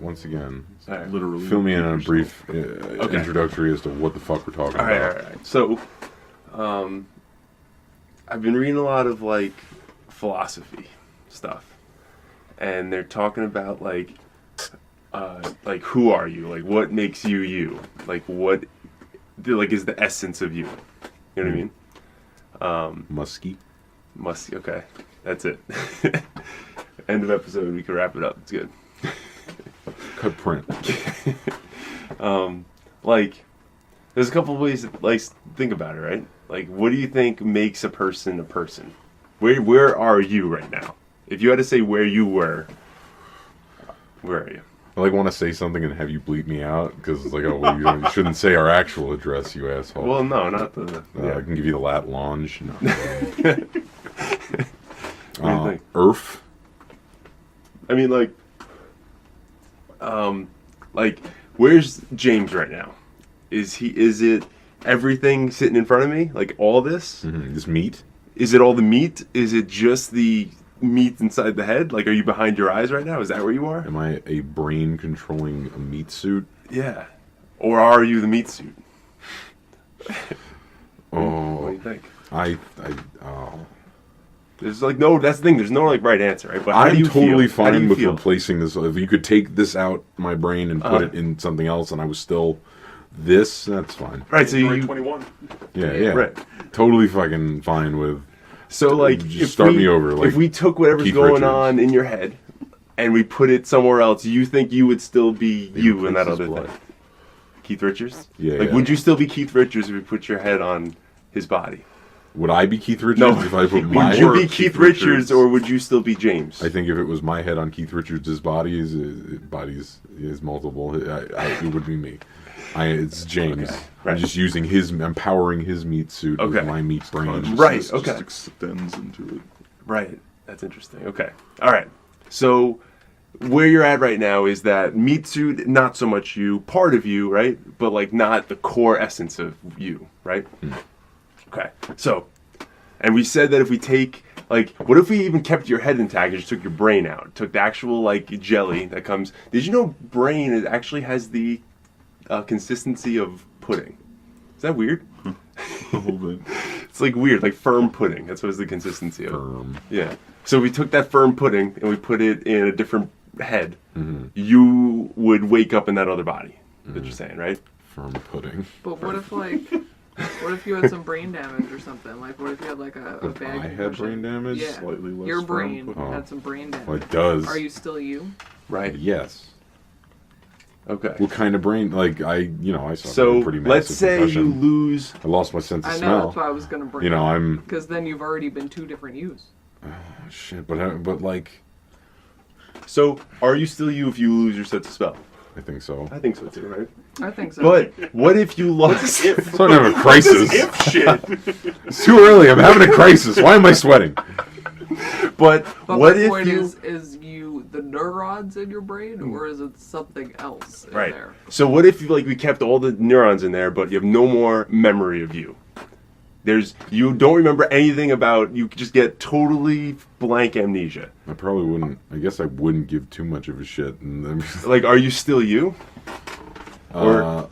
once again, Right. Literally. fill me in on a brief introductory as to what the fuck we're talking about. All right. So, I've been reading a lot of like philosophy stuff, and they're talking about like who are you? Like what makes you you? Like what is the essence of you? You know what I mean? Musky. Okay, that's it. End of episode. We can wrap it up. It's good. Cut print. Like, there's a couple of ways to like think about it, right? Like, what do you think makes a person a person? Where are you right now? If you had to say where you were, where are you? I like want to say something and have you bleep me out because it's like, oh, well, you shouldn't say our actual address, you asshole. Well, no, not the. I can give you the lat longe. No. What do you think? Earth. I mean, like, where's James right now? Is it everything sitting in front of me? Like all this? Mm-hmm. This meat. Is it all the meat? Is it just the meat inside the head? Like, are you behind your eyes right now? Is that where you are? Am I a brain controlling a meat suit? Yeah. Or are you the meat suit? Oh, What do you think? There's like no. That's the thing. There's no like right answer, right? But how do I'm you totally feel? How do fine you with feel? replacing this. If you could take this out my brain and put it in something else, and I was still this, that's fine. Right. So Android you. 21. Yeah. Right. Totally fucking fine with. So like, Just if start we, me over, like if we took whatever's Keith going Richards. on in your head, and we put it somewhere else, you think you would still be you in that replaces other blood. thing? Keith Richards. Yeah, Like, yeah. would you still be Keith Richards if we put your head on his body? Would I be Keith Richards No. if I put my Would you head? be Keith Richards, or would you still be James? I think if it was my head on Keith Richards' body, his multiple, it would be me. It's James. Okay, right. I'm just using I'm powering his meat suit Okay. with my meat brain. Consciousness Right, just okay. extends into it. Right. That's interesting. Okay. All right. So where you're at right now is that meat suit, not so much you, part of you, right? But like not the core essence of you, right? Okay. So, and we said that if we take, like, what if we even kept your head intact and just took your brain out? Took the actual, like, jelly that comes. Did you know brain actually has the consistency of pudding? Is that weird? A little bit. It's like weird, like firm pudding. That's what is the consistency of. Firm. Yeah. So we took that firm pudding and we put it in a different head. You would wake up in that other body. That you're saying, right? Firm pudding. But what if what if you had some brain damage or something? Like what if you had like a If bad I had concussion? brain damage? Yeah. Slightly less Your firm brain pudding. had some brain damage. Well, it does. Are you still you? Right. Yes. Okay. What kind of brain? Like, I suffered So a pretty massive let's say you concussion. lose. I lost my sense of I know, smell. that's why I was gonna bring You know, I'm... because then you've already been two different yous. Shit, but like... So are you still you if you lose your sense of smell? I think so. I think so too, right? I think so. But what if you lost? Starting to have a crisis. If shit. It's too early. I'm having a crisis. Why am I sweating? But But what my if point you? is you the neurons in your brain, or is it something else in Right. there? So what if we kept all the neurons in there, but you have no more memory of you? You don't remember anything about. You just get totally blank amnesia. I probably wouldn't. I guess I wouldn't give too much of a shit. And then, Like, are you still you? Or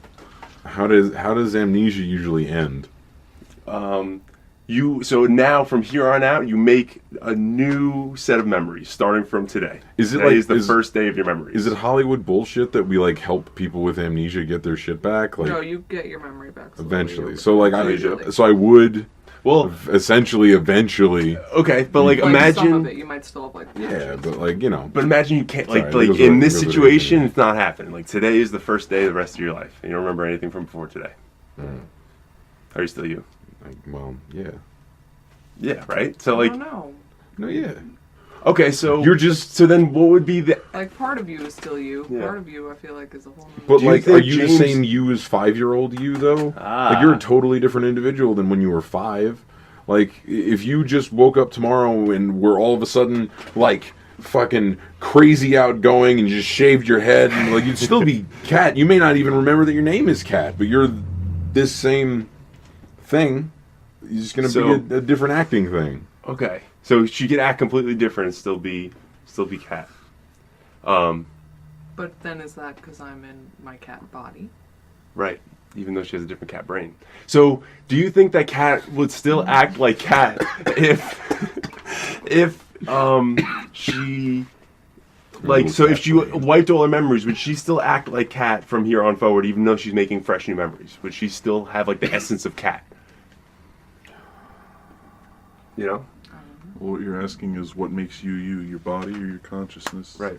how does amnesia usually end? so now from here on out, you make a new set of memories starting from today. Is it Today like- is the is- first day of your memories? Is it Hollywood bullshit that we like help people with amnesia get their shit back? Like No, you get your memory back slowly eventually. over So like time. I would Well, essentially eventually. okay, but like Like some of imagine. it, you might still have like Yeah, but like But imagine you can't Sorry, like that goes in with- this goes with situation, everything. it's not happening. Like today is the first day of the rest of your life, and you don't remember anything from before today. Are you still you? like, well, yeah. Yeah, right. So I like, don't know. No, yeah. okay, so You're just. so then what would be the? Like part of you is still you. Yeah. Part of you, I feel like, is a whole. Nother But Do you like, think are you James- the same you as 5-year-old you though? Ah. Like you're a totally different individual than when you were 5. Like if you just woke up tomorrow and were all of a sudden like fucking crazy outgoing and just shaved your head and like you'd still be Cat. You may not even remember that your name is Cat, but you're this same thing. You're just gonna So- be a different acting thing. Okay, so she could act completely different and still be Cat. But then is that because I'm in my cat body? Right. Even though she has a different cat brain. So, do you think that Cat would still act like Cat if she like so if she wiped all her memories, would she still act like Cat from here on forward, even though she's making fresh new memories? Would she still have like the essence of Cat? You know? Well, what you're asking is what makes you you, your body or your consciousness? Right.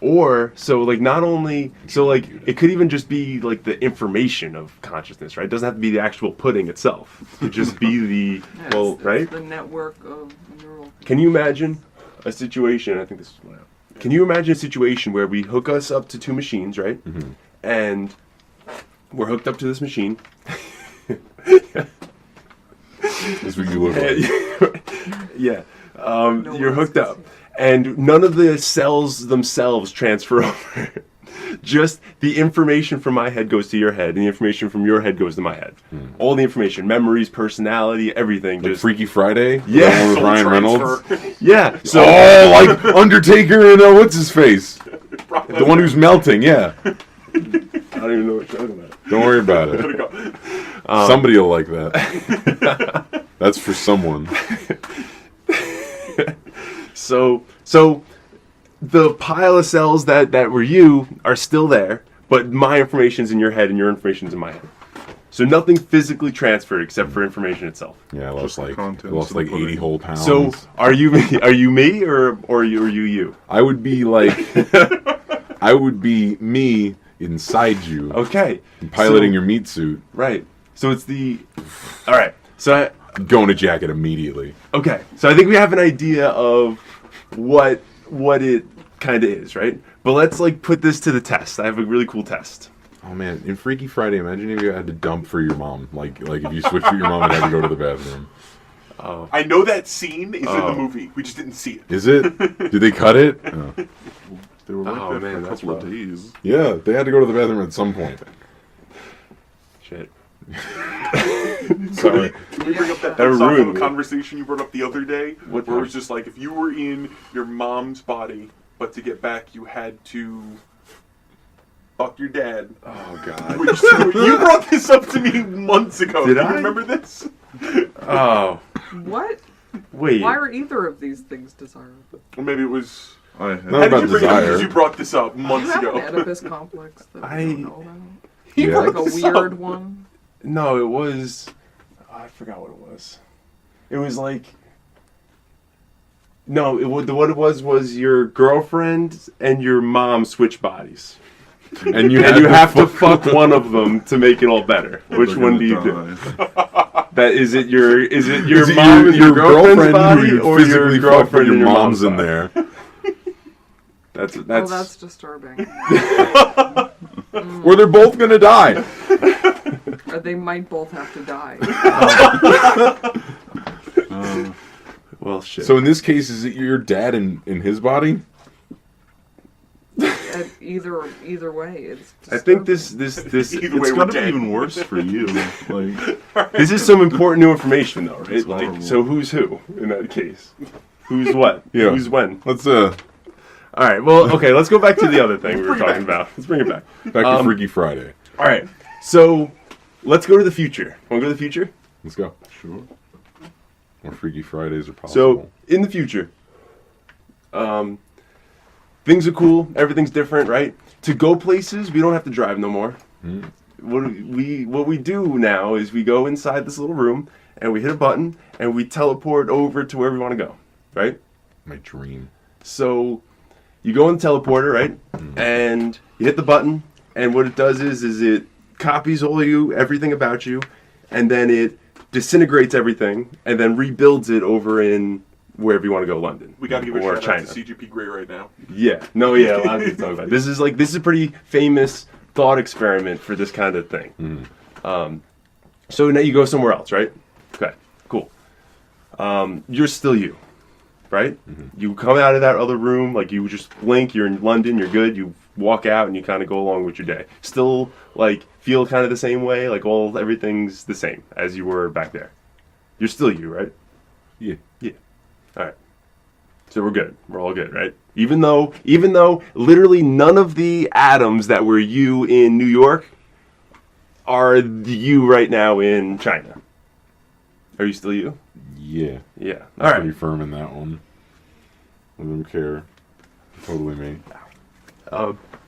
Or so like not only so like it could even just be like the information of consciousness, right? It doesn't have to be the actual pudding itself. It could just be the Yeah, well, it's right? the network of neural. Can you imagine a situation? I think this is what. Can you imagine a situation where we hook us up to two machines, right? Mm-hmm. And we're hooked up to this machine. That's what you look like. Yeah, No you're one's hooked up, and none of the cells themselves transfer over. Just the information from my head goes to your head, and the information from your head goes to my head. All the information, memories, personality, everything. Like Just Freaky Friday? Yeah. The one with Soul Ryan transfer. Reynolds? yeah. So Oh, like Undertaker and what's his face? The one who's melting, yeah. I don't even know what you're talking about. Don't worry about it. Somebody will like that. That's for someone. So the pile of cells that were you are still there, but my information's in your head and your information's in my head. So nothing physically transferred except for information itself. Yeah, I lost Just the like contents of the 80 pudding. whole pounds. So are you me or you? I would be like, I would be me inside you, Okay. piloting So- your meat suit, Right. So it's the. All right. So going to jacket immediately. okay. So I think we have an idea of what it kind of is, right? But let's like put this to the test. I have a really cool test. Oh man, in Freaky Friday, imagine if you had to dump for your mom. Like if you switched with your mom and had to go to the bathroom. I know that scene is in Oh. the movie. We just didn't see it. Is it? Did they cut it? Oh. They were like Oh, that man, for a that's couple of rough. days. Yeah, they had to go to the bathroom at some point. Shit. Sorry. Can we bring up that That off of ruined a me. conversation you brought up the other day? What where it one? was just like if you were in your mom's body, but to get back you had to fuck your dad. Oh god. Which, you brought this up to me months ago. Did Do you I? remember this? Oh. What? Wait. Why are either of these things desirable? Or maybe it was. I had Not How did about you bring it up? desire. Because you brought this up Do months you have ago. an Oedipus complex that we I- don't know about? Yeah. Like a this weird up. one? No, it was. I forgot what it was. It was like. No, what it was your girlfriend and your mom switch bodies, And you and you have to fuck one of them to make it all better. Which They're one do gonna you do? die. That is it. Your mom Is it and your girlfriend's girlfriend body, who you or physically your fuck, but girlfriend your and your mom's in body? there? That's Oh, that's disturbing. Or they're both gonna die. Or they might both have to die. well, shit. So in this case, is it your dad in his body? Either way, it's I think disturbing. this Either way, It's we're gotta be dead. even worse for you. Like, this is some important new information, though, right? It's Like, horrible. so who's who in that case? Who's what? Yeah. Who's when? Let's All right. Well, okay. Let's go back to the other thing we were talking about. Let's bring it back. back to Freaky Friday. All right. So let's go to the future. Want to go to the future? Let's go. sure. More Freaky Fridays are possible. So in the future, things are cool. Everything's different, right? To go places, we don't have to drive no more. What we do now is we go inside this little room and we hit a button and we teleport over to where we want to go, right? my dream. So you go in the teleporter, right? And you hit the button, and what it does is it copies all of you, everything about you, and then it disintegrates everything, and then rebuilds it over in wherever you want to go, London. We got to give a or shout China. out to CGP Grey right now. Yeah. No, yeah, a lot of people talk about it. This is a pretty famous thought experiment for this kind of thing. So now you go somewhere else, right? Okay, cool. You're still you, right? You come out of that other room, like you just blink, you're in London, you're good, you walk out and you kind of go along with your day. Still, like, feel kind of the same way, like everything's the same as you were back there. You're still you, right? Yeah. Yeah. All right. So we're good. We're all good, right? Even though literally none of the atoms that were you in New York are you right now in China. Are you still you? Yeah. Yeah. I'm All pretty right. firm in that one. I don't care. Totally me.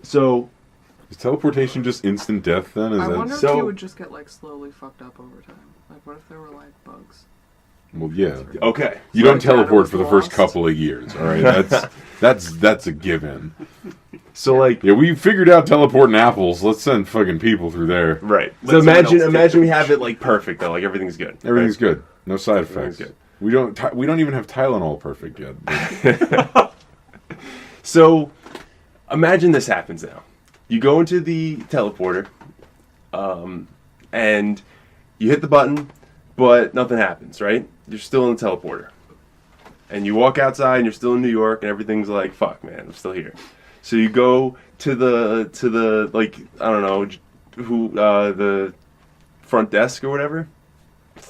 So Is teleportation just instant death then? Is I that wonder if So- you would just get like slowly fucked up over time. Like, what if there were like bugs? well, yeah. okay. You don't Like data teleport was for the first lost. couple of years, all right? That's a given. So like Yeah, we figured out teleporting apples. Let's send fucking people through there. right. Let So someone else get imagine we the have it like perfect though, like everything's good. Everything's right? good. No side Everything's effects. good. We don't even have Tylenol perfect yet. So imagine this happens now. You go into the teleporter, and you hit the button, but nothing happens, right? You're still in the teleporter. And you walk outside and you're still in New York and everything's like, fuck man, I'm still here. So you go to the like, I don't know, the front desk or whatever,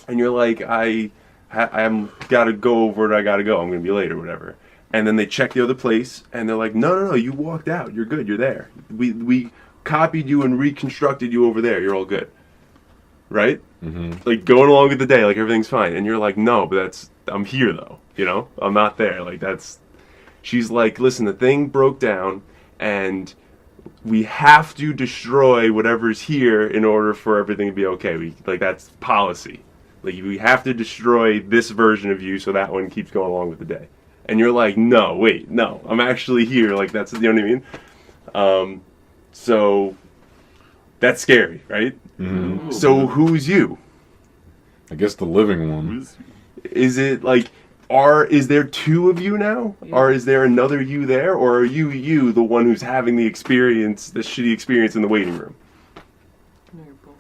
and you're like, I'm gotta go over where I gotta go. I'm gonna be late or whatever. And then they check the other place, and they're like, no, you walked out. You're good. You're there. We copied you and reconstructed you over there. You're all good, right? Mm-hmm. Like going along with the day, like everything's fine. And you're like, no, but I'm here though. You know, I'm not there. Like that's. She's like, listen, the thing broke down, and we have to destroy whatever's here in order for everything to be okay. That's policy. Like we have to destroy this version of you so that one keeps going along with the day. And you're like, no, wait, no, I'm actually here. Like that's, you know what I mean? So that's scary, right? Mm-hmm. So who's you? I guess the living one. Is it like, is there two of you now? Yeah. Or is there another you there? Or are you the one who's having the experience, the shitty experience in the waiting room? No, you're both.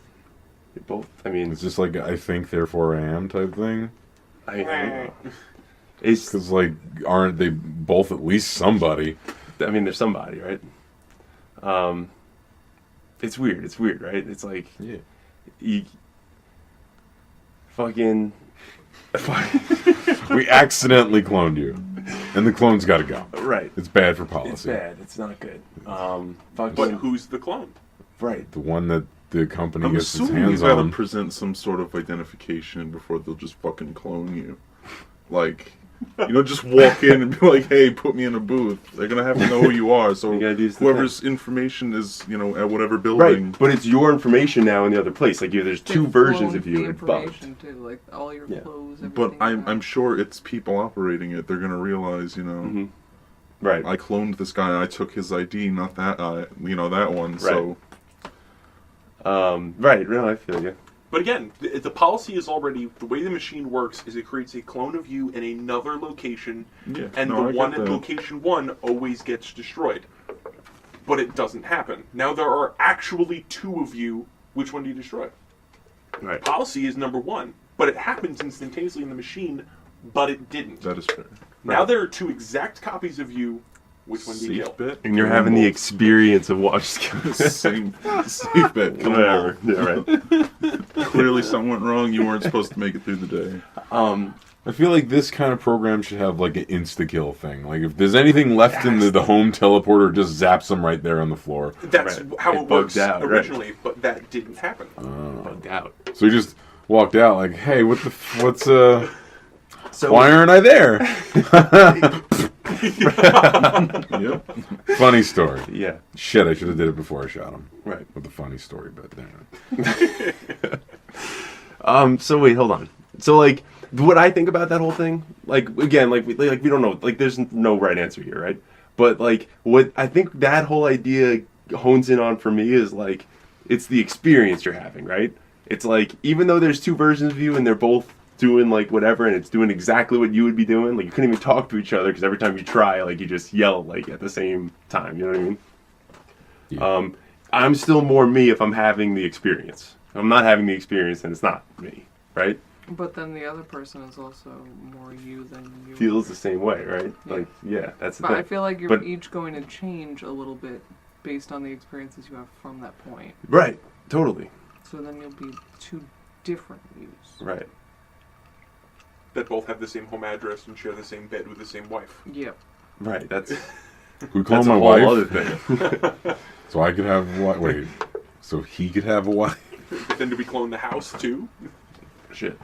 You're both. I mean, It's just like I think, therefore I am type thing. It's, Because like, aren't they both at least somebody? I mean, there's somebody, right? It's weird, right? It's like, Yeah. you fucking We accidentally cloned you, and the clone's got to go. right. It's bad for policy. It's bad. It's not good. Fucking But who's the clone? right. The one that the company I'm gets its assuming you hands gotta on. present some sort of identification before they'll just fucking clone you. Like, you don't just walk in and be like, hey, put me in a booth. They're gonna have to know who you are. So You gotta do the whoever's information is, at whatever Right, building. but it's your information now in the other place. Like, there's two They versions cloned of the you. It's bugged. information too, like all your Yeah. clothes. But Everything you I'm have. sure it's people operating it. They're gonna realize, Mhm. Right. I cloned this guy. And I took his ID, not that that one. So Right. No, I feel you. But again, the policy is already the way the machine works is it creates a clone of you in another location, yeah, and no, I the get one at that. location one always gets destroyed. But it doesn't happen. Now there are actually two of you. Which one do you destroy? Right. Policy is number one, but it happens instantaneously in the machine, but it didn't. That is fair. Now there are two exact copies of you. Which one do you Safe kill? bet. And you're having the experience of watching. Same safe bet. Come Whatever. on. Yeah, right. Clearly, something went wrong. You weren't supposed to make it through the day. I feel like this kind of program should have like an insta-kill thing. Like if there's anything left in the home teleporter, just zaps them right there on the floor. That's Right. how It it bugs works out, right. originally, but that didn't happen. Bugged out. So he just walked out like, hey, what's So why aren't I there? Yep. Funny story. yeah. Shit, I should have did it before I shot him. Right. With the funny story, but anyway. So wait, hold on. So like, what I think about that whole thing, like again, we don't know, like there's no right answer here, right? But like, what I think that whole idea hones in on for me is like, it's the experience you're having, right? It's like, even though there's two versions of you and they're both doing like whatever and it's doing exactly what you would be doing, like you couldn't even talk to each other because every time you try, like you just yell like at the same time, you know what I mean? Yeah. I'm still more me if I'm having the experience. If I'm not having the experience, then it's not me, right? But then the other person is also more you than you. Feels the same way, right? Yeah. Like, yeah, that's the But thing. I feel like you're But- each going to change a little bit based on the experiences you have from that point. Right, totally. So then you'll be two different yous. Right. that both have the same home address and share the same bed with the same wife. Yep. Right. That's We call that's my a whole wife, other thing. so I could have a wife. Wait, so he could have a wife? But then do we clone the house too? Shit.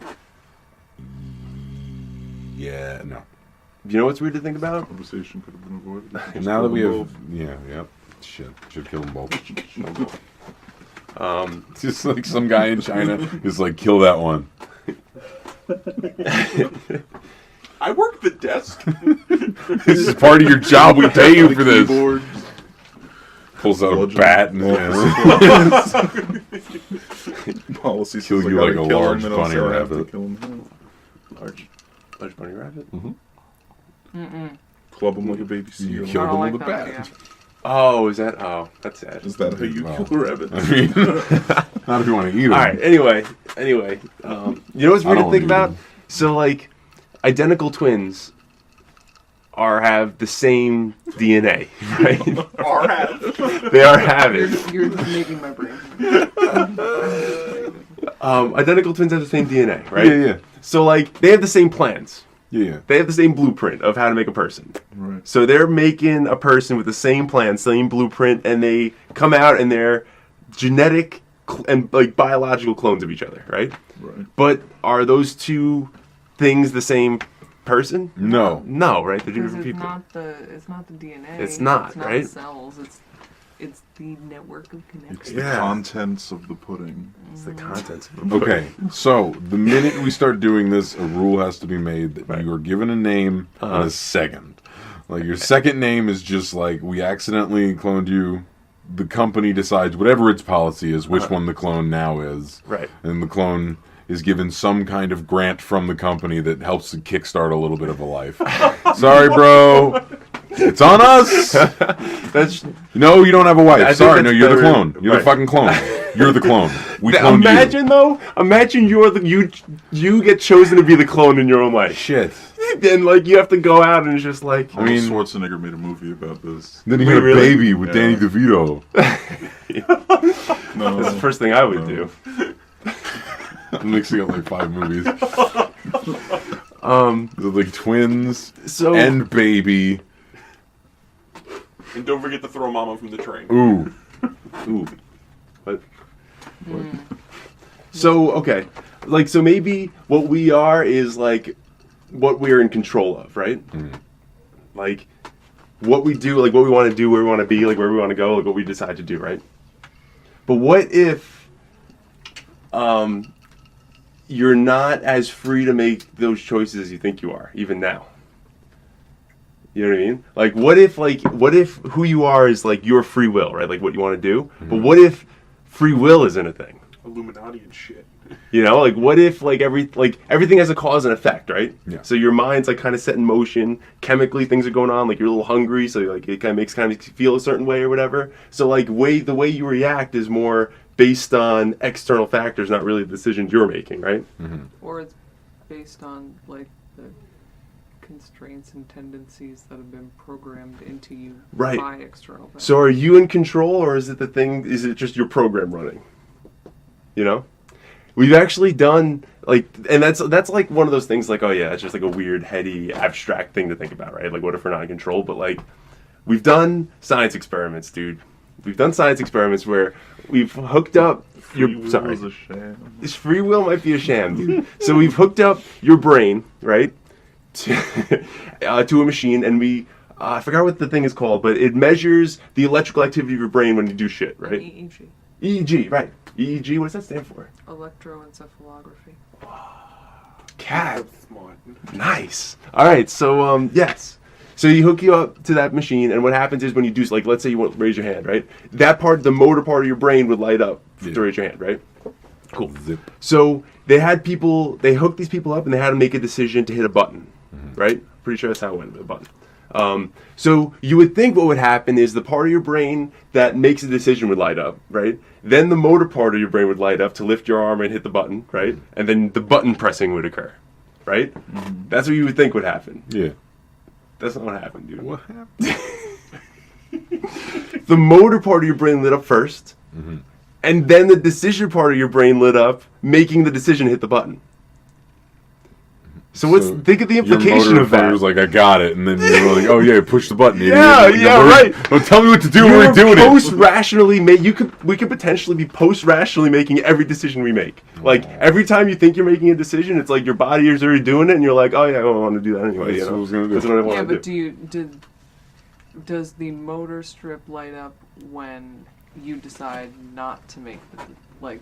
Yeah, no. You know what's weird to think about? Conversation could have been avoided. Now that we Just have, yeah, yep. Shit, should kill them both. Um, Just like some guy in China is like, kill that one. I work the desk. This is part of your job. We pay you for this. Keyboard. Pulls out a Bludgeon. bat and Policy Kill says you I like gotta a kill large him, and I'll bunny say I have to rabbit. kill him. large bunny rabbit. Club him like a baby You seal. kill I them don't with a like that bat. idea. Oh, is that? Oh, that's sad. Is that how you Wow. kill a rabbit? I mean, not if you want to eat them. All right. Anyway, you know what's I weird to don't think eat about? them. So like, identical twins have the same DNA, right? Or have. They are having. You're just making my brain. Identical twins have the same DNA, right? Yeah. So like, they have the same plans. Yeah. They have the same blueprint of how to make a person. Right. So they're making a person with the same plan, same blueprint, and they come out and they're genetic and like biological clones of each other, right? Right. But are those two things the same person? No. No, right? They're two Because different it's people. not the DNA. It's not, it's not right? the cells. It's the network of It's connections. the Yeah. contents of the pudding. It's the contents of the Okay, so the minute we start doing this, a rule has to be made that Right. you are given a name and a second. Like your second name is just like we accidentally cloned you. The company decides whatever its policy is, which one the clone now is. Right. And the clone is given some kind of grant from the company that helps to kickstart a little bit of a life. Sorry, bro. It's on us. That's No, you don't have a wife. I think Sorry, no, that's you're the better- clone. You're the right. fucking clone. You're the clone. We cloned you. imagine though. Imagine you get chosen to be the clone in your own life. Shit. Then like you have to go out and it's just like I mean- Schwarzenegger made a movie about this. Then he Wait, had a really? baby with Yeah. Danny DeVito. No, that's the first thing I would do. I'm mixing up like 5 movies. Um. They're like twins So and baby. And don't forget to throw Mama from the train. Ooh. Ooh. What? So, okay. Like, so maybe what we are is, like, what we're in control of, right? Like, what we do, like, what we want to do, where we want to be, like, where we want to go, like, what we decide to do, right? But what if, you're not as free to make those choices as you think you are, even now? You know what I mean? Like, what if who you are is, like, your free will, right? Like, what you want to do? But what if free will isn't a thing? Illuminati and shit. You know, like what if like everything has a cause and effect, right? Yeah. So your mind's like kind of set in motion. Chemically, things are going on. Like you're a little hungry, so like it kind of makes you feel a certain way or whatever. So like the way you react is more based on external factors, not really the decisions you're making, right? Or it's based on like the constraints and tendencies that have been programmed into you Right. by external factors. So are you in control, or is it the thing? Is it just your program running? You know, we've actually done like, and that's like one of those things. Like, oh yeah, it's just like a weird, heady, abstract thing to think about, right? Like, what if we're not in control? But like, we've done science experiments, dude. We've done science experiments where we've hooked up Free your will sorry. is a sham. This free will might be a sham, dude. So we've hooked up your brain, right, to a machine, and we I forgot what the thing is called, but it measures the electrical activity of your brain when you do shit, right? EEG, EEG, right? EEG. What does that stand for? electroencephalography. Cat. Smart. Nice. All right. So yes. So you hook you up to that machine, and what happens is when you do, like, let's say you want to raise your hand, right? That part, the motor part of your brain would light up to raise your hand, right? Cool. Zip. So they hooked these people up and they had to make a decision to hit a button, right? Pretty sure that's how it went with a button. So you would think what would happen is the part of your brain that makes a decision would light up, right? Then the motor part of your brain would light up to lift your arm and hit the button, right? And then the button pressing would occur, right? That's what you would think would happen. Yeah. That's not what happened, dude. What happened? The motor part of your brain lit up first, and then the decision part of your brain lit up, making the decision hit the button. So what's So think of the Your implication motor of that? was like, I got it, and then you were like, oh yeah, push the button. Yeah, You know, yeah, we're- right. Don't tell me what to do. You're We're doing post it. rationally we could potentially be post rationally making every decision we make. Like every time you think you're making a decision, it's like your body is already doing it, and you're like, oh yeah, I don't want to do that anyway. That's You know? what I was gonna do. That's what I Yeah, want to but do. does the motor strip light up when you decide not to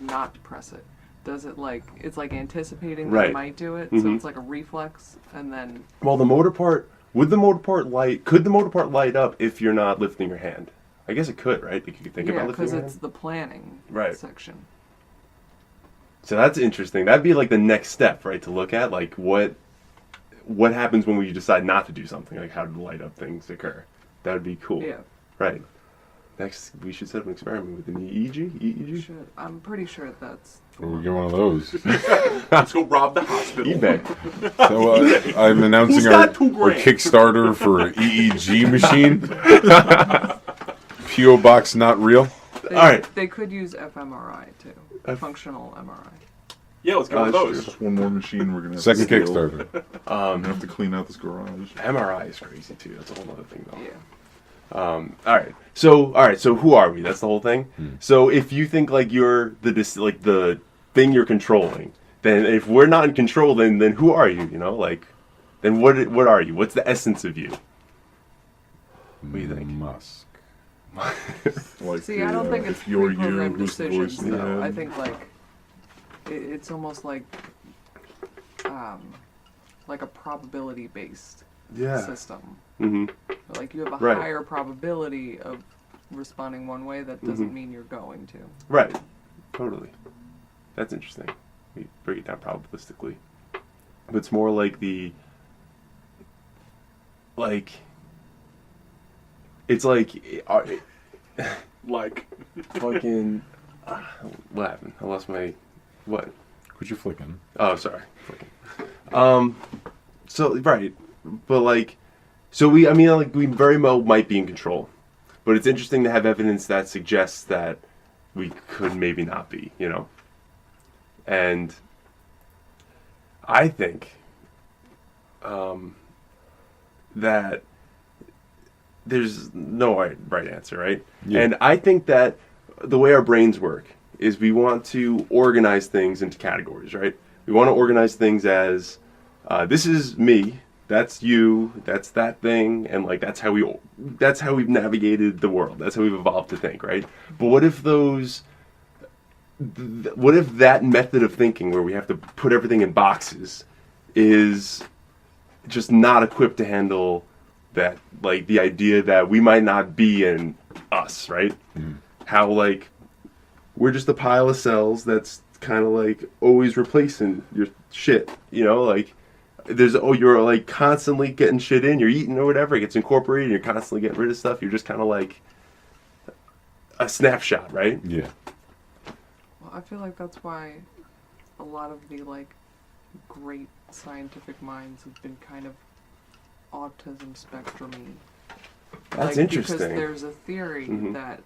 not to press it? Does it it's like anticipating that Right. it might do it, so Mhm. it's like a reflex, and then Well, the motor part could the motor part light up if you're not lifting your hand? I guess it could, right? Like you could think yeah, about lifting because your it's hand. the planning Right. section. So that's interesting. That'd be like the next step, right? To look at like what happens when we decide not to do something, like how do light up things occur. That would be cool. Yeah, Right. Next, we should set up an experiment with an EEG. EEG. I'm pretty sure that's. We'll get one of those. Let's go rob the hospital. eBay. So I'm announcing Who's our got $2,000? Kickstarter for EEG machine. PO box not real. They, All right. They could use fMRI too, functional MRI. Yeah, let's get one of that's those. Just one more machine we're gonna have Second to steal. Kickstarter. I'm gonna have to clean out this garage. MRI is crazy too. That's a whole other thing, though. Yeah. All right. So who are we? That's the whole thing. So if you think like you're the thing you're controlling, then if we're not in control, then who are you? You know, like, then what are you? What's the essence of you? What do you think? Musk. Like See, I don't think it's if you're you, pre-programmed who's the voice decisions, in your though. I head? think it's almost like a probability-based system. Mm-hmm. Like you have a Right. higher probability of responding one way. That doesn't mean you're going to. Right. Totally. That's interesting. We break it down probabilistically. But it's more like it's like Like, fucking what happened? I lost my what? Quit you flicking. Oh, sorry. So right, but we very well might be in control, but it's interesting to have evidence that suggests that we could maybe not be, you know. And I think that there's no right answer, right? Yeah. And I think that the way our brains work is we want to organize things into categories, right? We want to organize things as this is me, that's you, that's that thing, and like that's how we've navigated the world. That's how we've evolved to think, right? But what if that method of thinking where we have to put everything in boxes is just not equipped to handle that, like the idea that we might not be in us, right? How like we're just a pile of cells that's kind of like always replacing your shit, you know, like you're like constantly getting shit in, you're eating or whatever, it gets incorporated, you're constantly getting rid of stuff, you're just kind of like a snapshot, right? Yeah. Well, I feel like that's why a lot of the great scientific minds have been kind of autism spectrum-y. That's Because interesting. there's a theory Mhm. that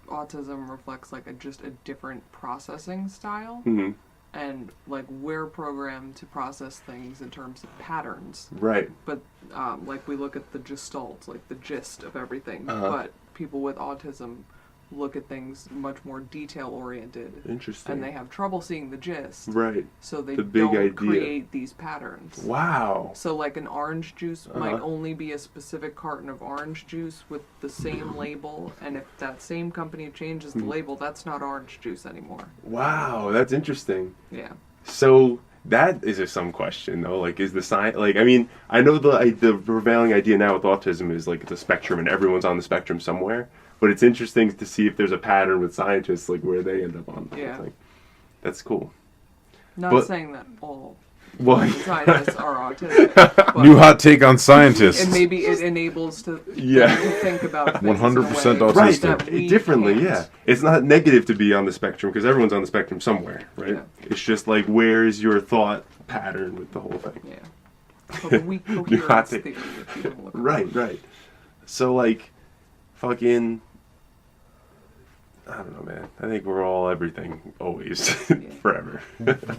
autism reflects just a different processing style, Mm-hmm. and we're programmed to process things in terms of patterns. Right. But we look at the gestalt, the gist of everything. Uh-huh. But people with autism look at things much more detail oriented, Interesting. and they have trouble seeing the gist. Right. So they The big don't idea. create these patterns. Wow. So an orange juice might Uh-huh. only be a specific carton of orange juice with the same label, and if that same company changes the Hmm. label, that's not orange juice anymore. Wow, that's interesting. Yeah. So that is some question though. Like, is the science? Like, I mean, I know the prevailing idea now with autism is it's a spectrum and everyone's on the spectrum somewhere. But it's interesting to see if there's a pattern with scientists, where they end up on. The Yeah. thing. That's cool. Not But- saying that all Well, scientists are autistic, but New hot take on scientists. and maybe it enables to Yeah. to think about things 100% in a way right, autistic. that we differently, can't. yeah. It's not negative to be on the spectrum because everyone's on the spectrum somewhere, right? Yeah. It's just where's your thought pattern with the whole thing? Yeah. Called the weak coherence hot theory. take. If you don't look Right. So fucking, I don't know, man. I think we're all everything always, Yeah. forever.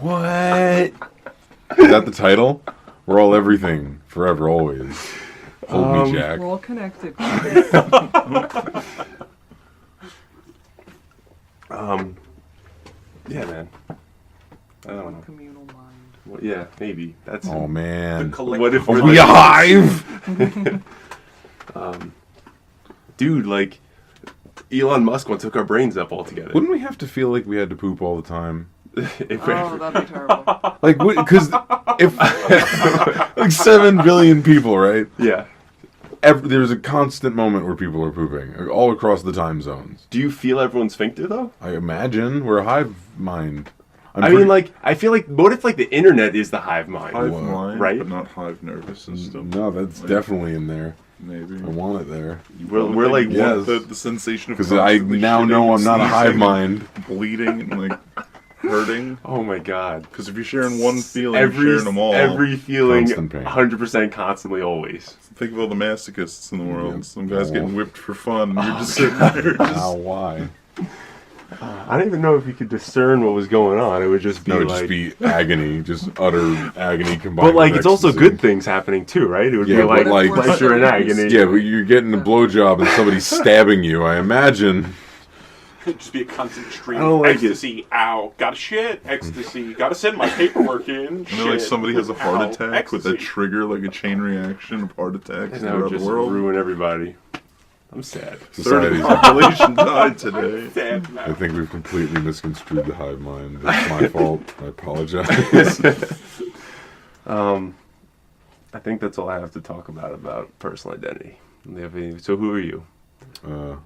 What? Is that the title? We're all everything, forever, always. Hold me, Jack. We're all connected. Yeah, man. I don't One know. communal mind. Well, yeah, maybe. That's Oh, man. what if Are we're we a like- hive? Dude, like Elon Musk once took our brains up altogether. Wouldn't we have to feel like we had to poop all the time? If Oh, that'd be terrible. Like, because if like 7 billion people, right? yeah. There's a constant moment where people are pooping all across the time zones. Do you feel everyone's sphincter though? I imagine we're a hive mind. I mean, like, I feel like, what if, like, the internet is the hive mind? Hive Wow. mind, Right? but not hive nervous system. no, that's definitely in there. Maybe. I want it there We're like, Yeah. Want the sensation of because I constantly now shitting, know I'm not a hive sneezing, mind. bleeding, and like hurting. oh my god. Because if you're sharing one feeling, you're sharing them all. Every feeling, Constant pain. 100% constantly, always. Think of all the masochists in the world. Yep. Some guys Oh. getting whipped for fun. And you're just sitting there. Ow, why? I don't even know if you could discern what was going on. It would just be No, it'd like. just be agony, just utter agony combined. but like, with it's also ecstasy. good things happening too, right? It would Yeah, be like, but, like- pleasure and agony. Yeah, but you're getting a blowjob and somebody's stabbing you. I imagine. It'd just be a constant stream I don't of like it. ecstasy. Ow, gotta shit. Ecstasy. Gotta send my paperwork in. And then like Shit. somebody has a heart Ow, attack with a ecstasy. trigger, like a chain reaction of heart attacks And that would throughout the just world. ruin everybody. I'm sad. Third of the Society's. population died today. Sad I now. think we've completely misconstrued the hive mind. That's my fault. I apologize. I think that's all I have to talk about personal identity. So who are you? Uh,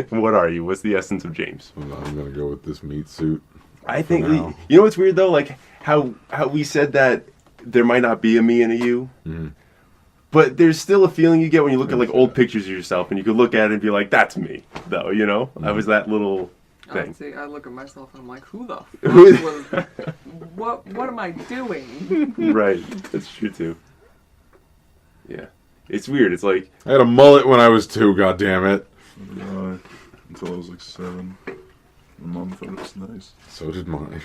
What are you? What's the essence of James? I'm gonna go with this meat suit. I think now. you know what's weird though, like how we said that there might not be a me and a you, Mhm. but there's still a feeling you get when you look at like old pictures of yourself, and you could look at it and be like, "That's me," though. You know, I was that little thing. See, I look at myself and I'm like, who the Who- fuck was, what am I doing? Right, that's true too. Yeah, it's weird. It's like I had a mullet when I was 2. God damn it. Until I was like 7. My mom thought it was nice. So did mine.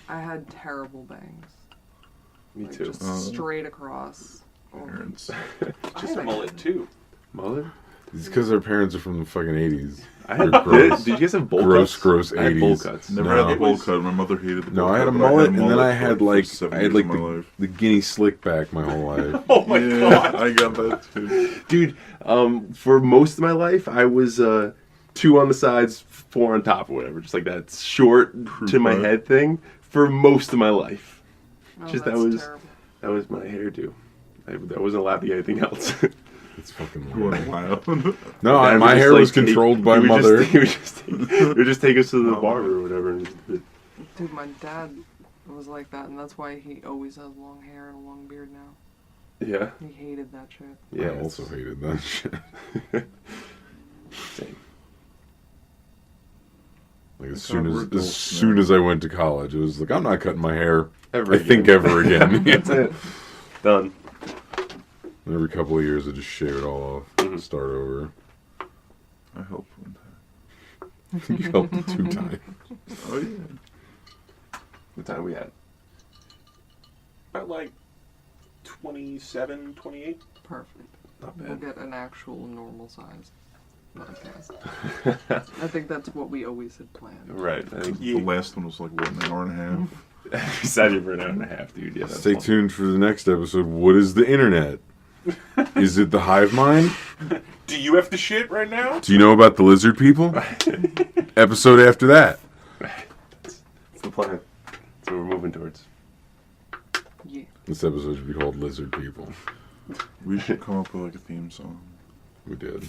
I had terrible bangs. me Like, too. just straight across. Oh. Parents. Just a mullet too. Mullet. It's because our parents are from the fucking 80s. I had. They're gross. Did you guys have bowl Gross, cuts? gross I had bowl 80s. cuts. Never No. had the bowl was- cut. My mother hated the bowl No, cut. I had a but mullet, and then mullet I for, had the like first 7 I had years like of my life. the guinea slick back my whole life. Oh my Yeah, god. I got that too. Dude, for most of my life, I was 2 on the sides, 4 on top, or whatever. Just like that short to my cut. head thing for most of my life. Oh, Just that's that was- terrible. That was my hairdo. I wasn't allowed to get anything else. It's fucking You weird. weren't allowed. No, Dad my would just, hair like, was take- controlled by he would mother. He would just take us to the barber or whatever. And Dude, my dad was like that, and that's why he always has long hair and a long beard now. yeah. He hated that shit. Yeah. I also hated that shit. Same. Like as That's soon how as we're as adults soon now. as I went to college, it was like I'm not cutting my hair. Ever I again. think ever again. That's it. Done. Every couple of years, I just shave it all off, start over. I helped with that. You helped me 2 times. Oh yeah. What time we had? About like 27, 28. Perfect. Not We'll bad. get an actual normal size podcast. I think that's what we always had planned. Right. I think The last one was like what, an hour and a half. we sat here for an hour and a half, dude. Yeah. that's Stay fun. tuned for the next episode. What is the internet? Is it the hive mind? Do you have to shit right now? Do you know about the lizard people? Episode after that. That's the plan. That's what we're moving towards. Yeah. This episode should be called Lizard People. We should come up with like a theme song. We did.